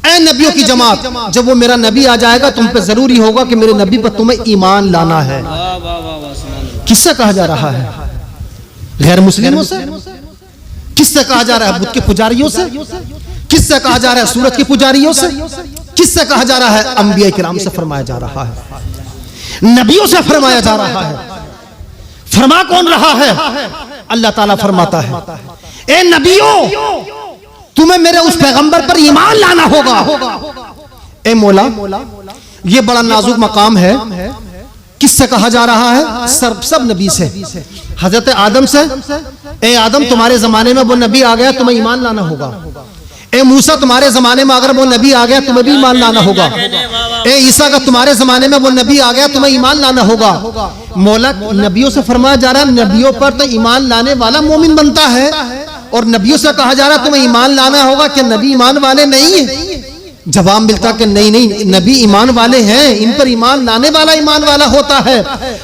ऐ नबियों की जमात, जब वो मेरा नबी आ जाएगा तुम पे जरूरी होगा कि मेरे नबी पर तुम्हें ईमान लाना है। किससे कहा जा रहा है? गैर मुस्लिमों से? किससे कहा जा रहा है? बुत के पुजारियों से? किससे कहा जा रहा है? सूरज के पुजारियों से? किससे कहा जा रहा है? अंबिया किराम से फरमाया जा रहा है, नबियों से फरमाया जा रहा है। फरमा कौन रहा है? अल्लाह ताला फरमाता है, ए नबियों तुम्हें मेरे उस पैगंबर पर ईमान लाना होगा। ए मौला, ये बड़ा नाजुक मकाम है। किससे कहा जा रहा है? सब नबी से। हजरत आदम से, ए आदम तुम्हारे जमाने में वो नबी आ गया, तुम्हें ईमान लाना होगा। ए मूसा तुम्हारे जमाने में अगर वो नबी आ गया तुम्हें भी ईमान लाना होगा। ए ईसा का तुम्हारे जमाने में वो नबी आ गया तुम्हें ईमान लाना होगा। मौला नबियों से फरमाया जा रहा है, नबियों पर तो ईमान लाने वाला मोमिन बनता है, और नबियों से कहा जा रहा है तुम्हें ईमान लाना होगा। क्या नबी ईमान वाले नहीं है? जवाब मिलता कि नहीं नहीं, नबी ईमान वाले हैं, इन पर ईमान लाने वाला ईमान वाला होता है।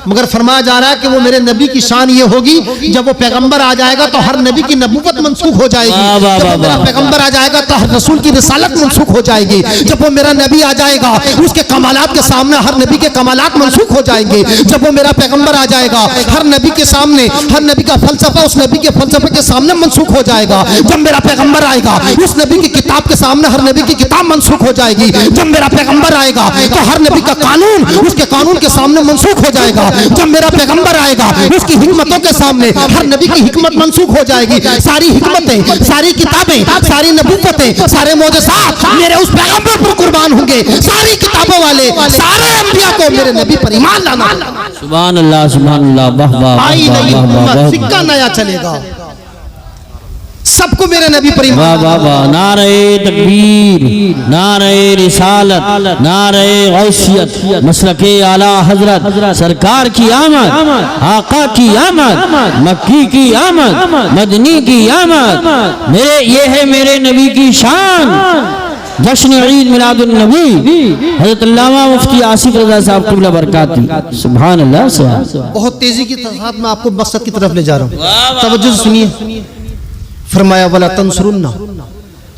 मगर फरमाया जा रहा है कि वो मेरे नबी की शान ये होगी, जब वो पैगंबर आ जाएगा तो हर नबी की नबूवत मनसूख हो जाएगी। जब वो मेरा पैगंबर आ जाएगा तो हर रसूल की रिसालत मनसूख हो जाएगी। जब वो मेरा नबी आ जाएगा उसके कमालात के सामने हर नबी के कमालात मनसूख हो जाएंगे। जब वो मेरा पैगंबर आ जाएगा हर नबी के सामने हर नबी का फलसफा उस नबी के फलसफे के सामने मनसूख हो जाएगा। जब मेरा पैगंबर आएगा उस नबी की किताब के सामने हर नबी की किताब मनसूख हो जाएगी। जब मेरा पैगंबर आएगा तो हर नबी का कानून उसके कानून के सामने मनसूख हो जाएगा। जब मेरा पैगंबर आएगा उसकी हिकमतों के सामने हर नबी की हिकमत मनसूख हो जाएगी। सारी हिकमतें, सारी किताबें, सारी नबूवतें, सारे मोजज़ात मेरे उस पैगंबर पर कुर्बान होंगे। सारी किताबों वाले सारे अंबिया को मेरे नबी पर ईमान लाना। सुभान अल्लाह, सुभान अल्लाह, वाह वाह, आई नहीं सिक्का नया चलेगा, सबको मेरे नबी पर ईमान। वाह वाह वाह, नारे तकबीर, नारे रिसालत, नारे गौसियत, मसलके आला हजरत, सरकार की आमद, आका की आमद, मक्की की आमद, मदनी की आमद। मेरे ये है मेरे नबी की शान। जश्न ईद मिलादुन नबी हज़रत अल्लामा मुफ्ती आसिफ रज़ा साहब क़िबला बरकाती। सुभान अल्लाह। बहुत तेजी के साथ मैं आपको मकसद की तरफ ले जा रहा हूँ, तवज्जो से सुनिए। फरमाया वला तंसुरुन्ना,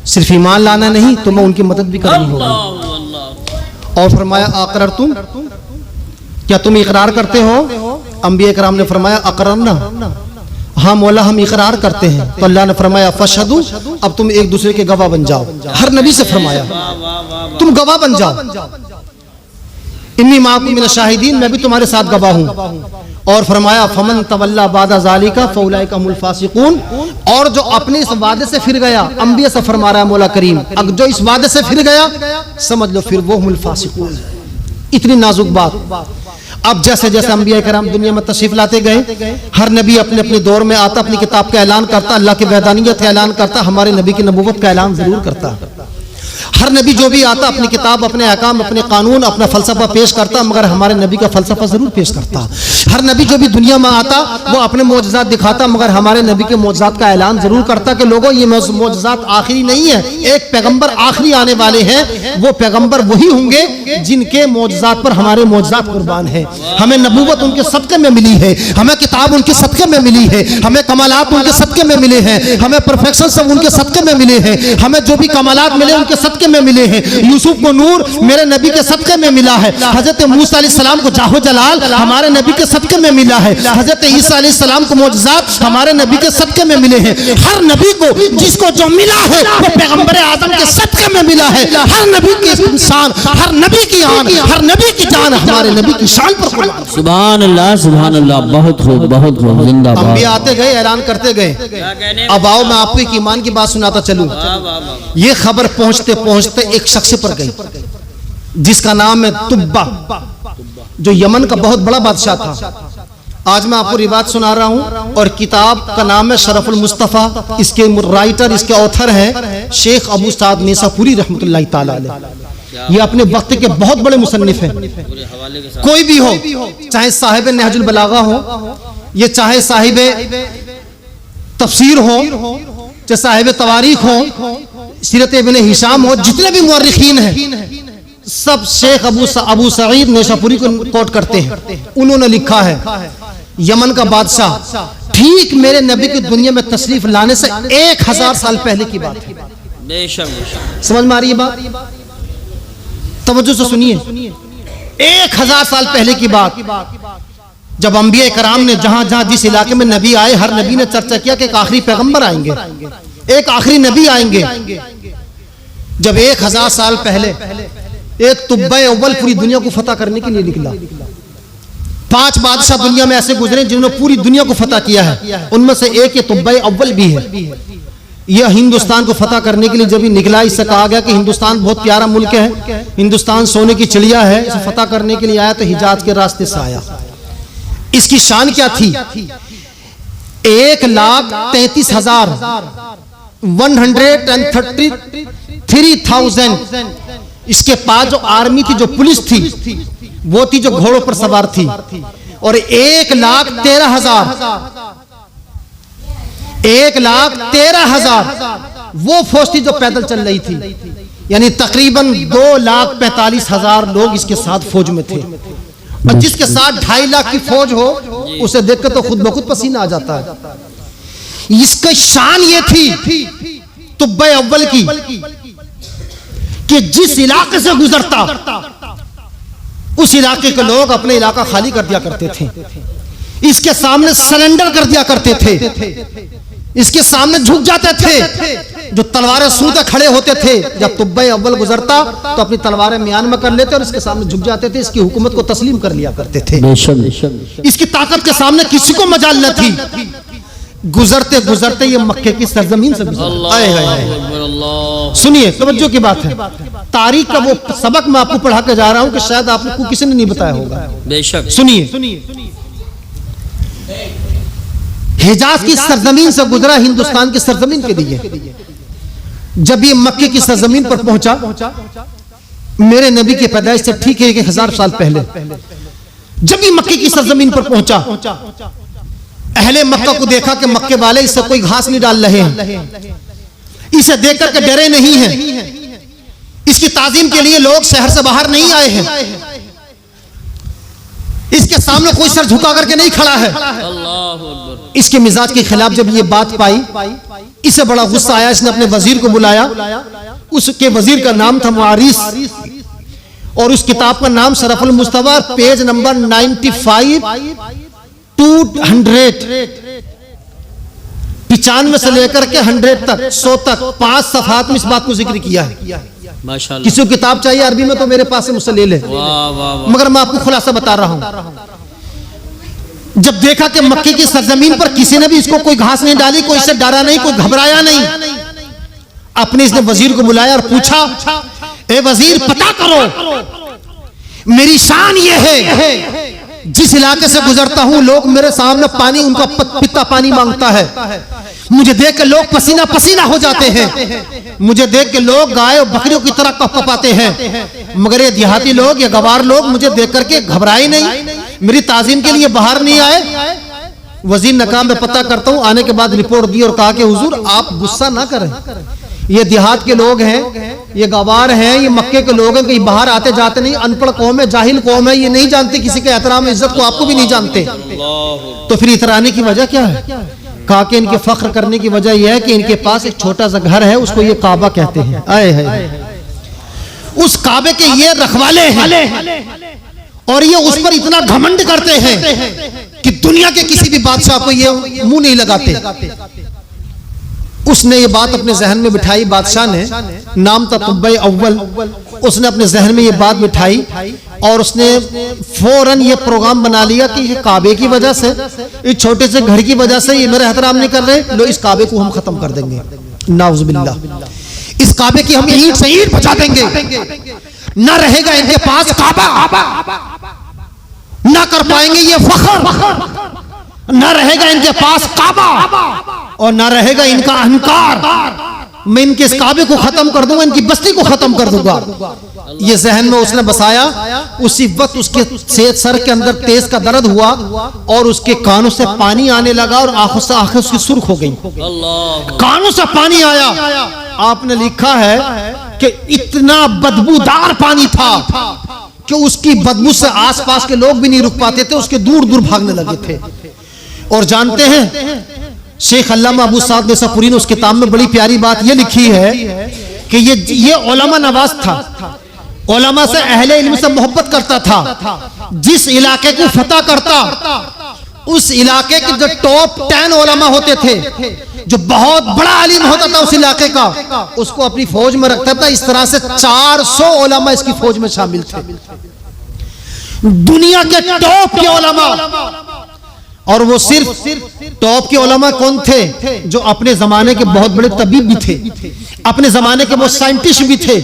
सिर्फ ईमान लाना नहीं तो मैं उनकी मदद भी करनी होगी। और फरमाया अक़ररतुम, क्या तुम इकरार करते हो? अंबिया इकराम ने फरमाया अक़ररना, हाँ मौला हम इकरार करते हैं। तो अल्लाह ने फरमाया फशहदू, अब तुम एक दूसरे के गवाह बन जाओ। हर नबी से फरमाया तुम गवाह बन जाओ। इन्नी माकुम मिन शाहिदीन, मैं भी तुम्हारे साथ गवाह हूँ। और फरमाया फमन तवल्ला बादा ज़ालिका फउलाइका हुमुल फासिकून, और जो अपने इस वादे से फिर गया, अंबिया से फरमा रहा है मौला करीम, अब जो इस वादे से फिर गया समझ लो फिर वो हुमुल फासिकून। इतनी नाजुक बात। अब जैसे जैसे अंबिया करम दुनिया में तशरीफ लाते गए, हर नबी अपने अपने दौर में आता, अपनी किताब का ऐलान करता, अल्लाह की वहदानियत का ऐलान करता, हमारे नबी की नबूवत का ऐलान जरूर करता। हर नबी जो भी आता अपनी किताब, अपने अहकाम, अपने कानून, अपना फलसफा पेश करता, मगर हमारे नबी का फलसफा जरूर पेश करता। हर नबी जो भी दुनिया में आता वो अपने मोजज़ात दिखाता, मगर हमारे नबी के मोजज़ात का ऐलान जरूर करता कि लोगों ये मोजज़ात आखिरी नहीं है, एक पैगंबर आखिरी आने वाले हैं। वो पैगंबर वही होंगे जिनके मोजज़ात पर हमारे मोजज़ात कुर्बान है। हमें नबूवत उनके सदक़े में मिली है, हमें किताब उनके सदक़े में मिली है, हमें कमालात उनके सदक़े में मिले हैं, हमें परफेक्शन सब उनके सदक़े में मिले हैं, हमें जो भी कमालात मिले उनके सदक़े में मिले हैं। यूसुफ को नूर मेरे नबी के सदक़े में मिला है। हजरत मूसा अलैहिस्सलाम को जाहो जलाल हमारे नबी के सदक़े में मिला है। हजरत ईसा अलैहिस्सलाम को मोजज़ात हमारे नबी के सदक़े में मिले हैं। हर नबी को जिसको जो मिला है वो पैगंबर आदम के सदक़े में मिला है। हर नबी की इंसान, हर नबी की आन, हर नबी की जान हमारे नबी की शान पर कुर्बान। सुभान अल्लाह, सुभान अल्लाह, बहुत खूब, बहुत खूब, जिंदाबाद। अंबिया आते गए, ऐलान करते गए। अब आओ मैं आपको एक ईमान की बात सुनाता चलूं। ये खबर पहुंचते पहुंचते एक शख्स पर गई जिसका नाम है तुब्बा, जो यमन का बहुत बड़ा बादशाह था। आज मैं आपको रिवायत सुना रहा हूं और किताब का नाम है शरफुल मुस्तफ़ा। इसके राइटर, इसके ऑथर हैं शेख अबू साद नेसापुरी रहमतुल्लाह ताला अलैह। ये अपने वक्त के बहुत बड़े मुसन्निफ हैं। कोई भी हो, चाहे साहिब नहजुल बलागा हो, ये चाहे साहिब तफसीर हो, चाहे साहिब तवारीख हो, सीरत इब्न हिशाम हो, जितने भी मुअर्रिखीन हैं सब शेख अबू सईद नेसापुरी को कोट करते हैं। उन्होंने लिखा है यमन का बादशाह ठीक मेरे नबी की दुनिया में तशरीफ लाने से 1000 साल पहले की बात है। बेशक बेशक। समझ में आ रही है बात? तवज्जो से सुनिए, 1000 साल पहले की बात, जब अंबिया कराम ने जहां जहां जिस इलाके में नबी आए, हर नबी ने चर्चा किया कि एक आखिरी पैगंबर आएंगे, एक आखिरी नबी आएंगे। जब 1000 साल पहले एक तुब्बे अव्वल पूरी दुनिया को फतह करने के लिए निकला, 5 बादशाह दुनिया में ऐसे गुजरे जिन्होंने पूरी दुनिया को फतह किया है, उनमें से एक ये तुब्बे अव्वल भी है। यह हिंदुस्तान को फतह करने के लिए जब निकला, इससे कहा गया कि हिंदुस्तान बहुत प्यारा मुल्क है, हिंदुस्तान सोने की चिड़िया है, इसे फतह करने के लिए आया तो हिजाज के रास्ते से आया। इसकी शान क्या थी? 1,33,000 इसके पास जो आर्मी थी, जो पुलिस थी, वो थी जो घोड़ों पर सवार थी, और 1,13,000 वो फौज थी जो पैदल चल रही थी। यानी तकरीबन 2,45,000 लोग इसके साथ फौज में थे। और जिसके साथ 2.5 लाख की फौज हो, उसे देखकर तो खुद ब खुद पसीना आ जाता है। इसकी शान ये थी तुब्बे अव्वल की कि जिस इलाके से गुजरता, उस इलाके के लोग अपने इलाका खाली कर दिया करते थे, इसके सामने सरेंडर कर दिया करते थे, इसके सामने झुक जाते थे। जो तलवारें सूंघे खड़े होते थे, जब तुब्बे अव्वल गुजरता तो अपनी तलवारें म्यान में कर लेते और इसके सामने झुक जाते थे, इसकी हुकूमत को तस्लीम कर लिया करते थे। इसकी ताकत के सामने किसी को मजाल न थी। गुजरते गुजरते ये मक्के की सरजमीन से गुजरा। सुनिए, तवज्जो की बात है, तारीख का वो सबक मैं आपको पढ़ा के जा रहा हूं कि शायद आपको किसी ने नहीं बताया होगा। बेशक। सुनिए, हिजाज की सरजमीन से गुजरा हिंदुस्तान की सरजमीन के लिए। जब ये मक्के की सरजमीन पर पहुंचा, मेरे नबी की पैदाइश से ठीक है 1000 साल पहले, जब ये मक्के की सरजमीन पर पहुंचा, अहले मक्का को देखा कि मक्के वाले इससे कोई घास नहीं डाल रहे हैं, इसे देखकर के डरे नहीं हैं, इसकी ताजीम के लिए लोग शहर से बाहर नहीं आए हैं, इसके सामने कोई सर झुका करके नहीं खड़ा है। इसके मिजाज के खिलाफ जब ये बात पाई, इसे बड़ा गुस्सा आया। इसने अपने वजीर को बुलाया, उसके वजीर का नाम था मुआरिस, और उस किताब का नाम Shariful Mustafa, page number 95 to 100, 95 से लेकर के 100 तक, 100 तक 5 सफ़हात में इस बात को जिक्र किया है। माशाअल्लाह। किसी को किताब चाहिए अरबी में तो मेरे पास से मुझसे ले ले, मगर मैं आपको खुलासा बता रहा हूं। जब देखा कि मक्के की सरजमीन पर किसी ने भी इसको कोई घास नहीं डाली, कोई इससे डरा नहीं, कोई घबराया नहीं, अपने इसने वजीर को बुलाया और पूछा, ए वजीर, पता करो मेरी शान ये है, जिस इलाके से गुजरता हूं लोग मेरे सामने पानी, उनका पिता पानी मांगता है, मुझे देख के लोग पसीना पसीना हो जाते हैं, मुझे देख के लोग गाय और बकरियों की तरह कपकपाते हैं, मगर ये देहाती लोग, ये गवार लोग मुझे देख करके घबराए नहीं, मेरी ताजीम के लिए बाहर नहीं आए। वजीर ने कहा मैं पता करता हूं। आने के बाद रिपोर्ट दी और कहा कि हुजूर आप गुस्सा ना करें, ये देहात के लोग हैं, ये गवार हैं, ये मक्के के लोग हैं, कहीं बाहर आते जाते नहीं, अनपढ़ कौम है, जाहिल कौम है, ये नहीं जानते किसी के एहतराम इज्जत को, आपको भी नहीं जानते, तो फिर इतराने की वजह क्या है? कहा कि इनके फख्र करने की वजह यह है कि इनके पास एक छोटा सा घर है, उसको ये काबा कहते हैं। आए है उस काबे के ये रखवाले हैं, और ये उस पर इतना घमंड करते हैं कि दुनिया के किसी भी बादशाह को ये मुंह नहीं लगाते। उसने ये बात अपने जहन में बिठाई, बादशाह ने, नाम था तुब्बे अव्वल, उसने अपने जहन में ये बात बिठाई और उसने फौरन ये प्रोग्राम बना लिया कि ये काबे की वजह से, इस छोटे से घर की वजह से ये मेरा एहतराम नहीं कर रहे, लो इस काबे को हम खत्म कर देंगे, नाउज़ुबिल्लाह, इस काबे की हम ईंट से ईंट बचा देंगे, न रहेगा इनके पास काबा, न कर पाएंगे ये फख्र, न रहेगा इनके पास काबा और न रहेगा इनका अहंकार। मैं इनके इस काबे को खत्म कर दूंगा, इनकी बस्ती को खत्म कर दूंगा। ये जहन में उसने बसाया। उसी वक्त उसके सर के अंदर तेज का दर्द हुआ और उसके कानों से पानी आने लगा और आंखों से आंखें उसकी सुर्ख हो गई, कानों से पानी आया। आपने लिखा है कि इतना बदबूदार पानी था कि उसकी बदबू से आसपास के लोग भी नहीं रुक पाते थे, उसके दूर दूर भागने लगे थे। और जानते हैं शेख अल्लामा अबू साद निसापुरी ने उस किताब में बड़ी प्यारी बात ये लिखी है कि ये उलमा नवाज था, उलमा से अहले इल्म से मोहब्बत करता था। जिस इलाके को फतह करता, उस इलाके के जो टॉप 10 उलमा होते थे, जो बहुत बड़ा आलिम होता था उस इलाके का, उसको अपनी फौज में रखता था। इस तरह से 400 उलमा इसकी फौज में शामिल थे, दुनिया के टॉप के उलमा। और वो सिर्फ टॉप के उलमा कौन थे? जो अपने जमाने के बहुत बड़े तबीब भी थे, अपने जमाने के वो साइंटिस्ट भी थे,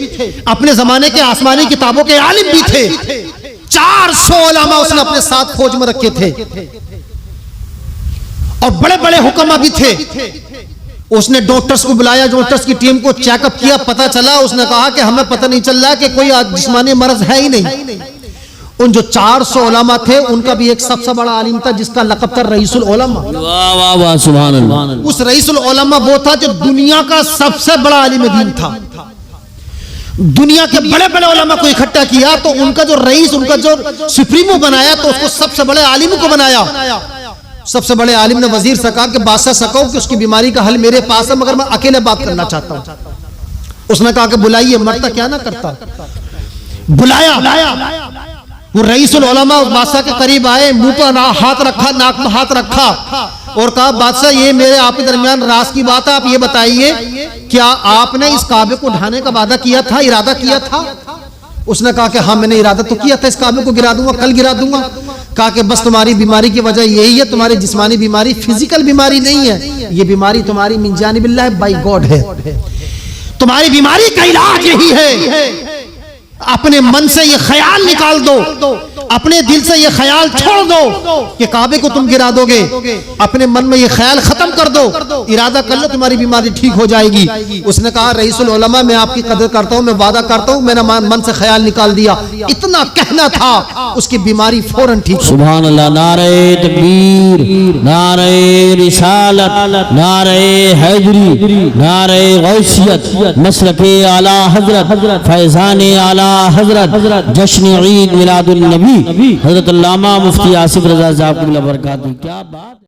अपने जमाने के आसमानी किताबों के आलिम भी थे। 400 उलमा उसने अपने साथ फौज में रखे थे और बड़े बड़े हुक्मा भी थे। उसने डॉक्टर्स को बुलाया, डॉक्टर्स की टीम को चेकअप किया, पता चला, उसने कहा कि हमें पता नहीं चल रहा कि कोई जिस्मानी मर्ज है ही नहीं। उन जो 400 उलमा थे, उनका भी एक सबसे बड़ा आलिम था जिसका लक़ब था रईसुल उलमा। वाह वाह वाह, सुभान अल्लाह। उस रईसुल उलमा वो था जो दुनिया का सबसे बड़ा आलिम दीन था। दुनिया के बड़े बड़े उलमा को इकट्ठा किया तो उनका जो रईस, उनका जो सुप्रीमो बनाया, तो उसको सबसे बड़े आलिम को बनाया। सबसे बड़े आलिम ने वजीर से कहा कि बादशाह से कहो कि उसकी बीमारी का हल मेरे पास है, मगर मैं अकेले बात करना चाहता हूं। उसने कहा कि बुलाइए, मरता क्या ना करता। बुलाया, वो रईसुल उलमा उस बादशाह के करीब आए, मुंह पर हाथ रखा, नाक में हाथ रखा और कहा, बादशाह ये मेरे आपके दरमियान राज की बात है, आप ये बताइए क्या आपने इस काबे को ढाने का वादा किया था, इरादा किया था? उसने कहा कि हाँ मैंने इरादा तो किया था, इस काबे को गिरा दूंगा, कल गिरा दूंगा। कहा कि बस तुम्हारी बीमारी की वजह यही है, तुम्हारी जिस्मानी बीमारी फिजिकल बीमारी नहीं है, ये बीमारी तुम्हारी मिन जानिबिल्लाह बाय गॉड है। तुम्हारी बीमारी का इलाज यही है, अपने मन से ये ख्याल निकाल दो, अपने दिल से ये ख्याल छोड़ दो कि काबे को तुम गिरा दोगे। अपने मन में ये ख्याल खत्म कर दो, इरादा कर लो, तुम्हारी बीमारी ठीक हो जाएगी। उसने कहा, रईसुल उलमा मैं आपकी कदर करता हूं, मैं वादा करता हूं, मैंने मन से ख्याल निकाल दिया। इतना कहना था, उसकी बीमारी फौरन ठीक। सुभान अल्लाह। नारे तकबीर, नारे रिसालत, नारे हैदरी, नारे गौसियत, मसलके आला हजरत, फैजान आला हजरत, जश्न ईद मिलादुन नबी हजरत अल्लामा मुफ्ती आसिफ रजा साहब की बरकात। क्या बात।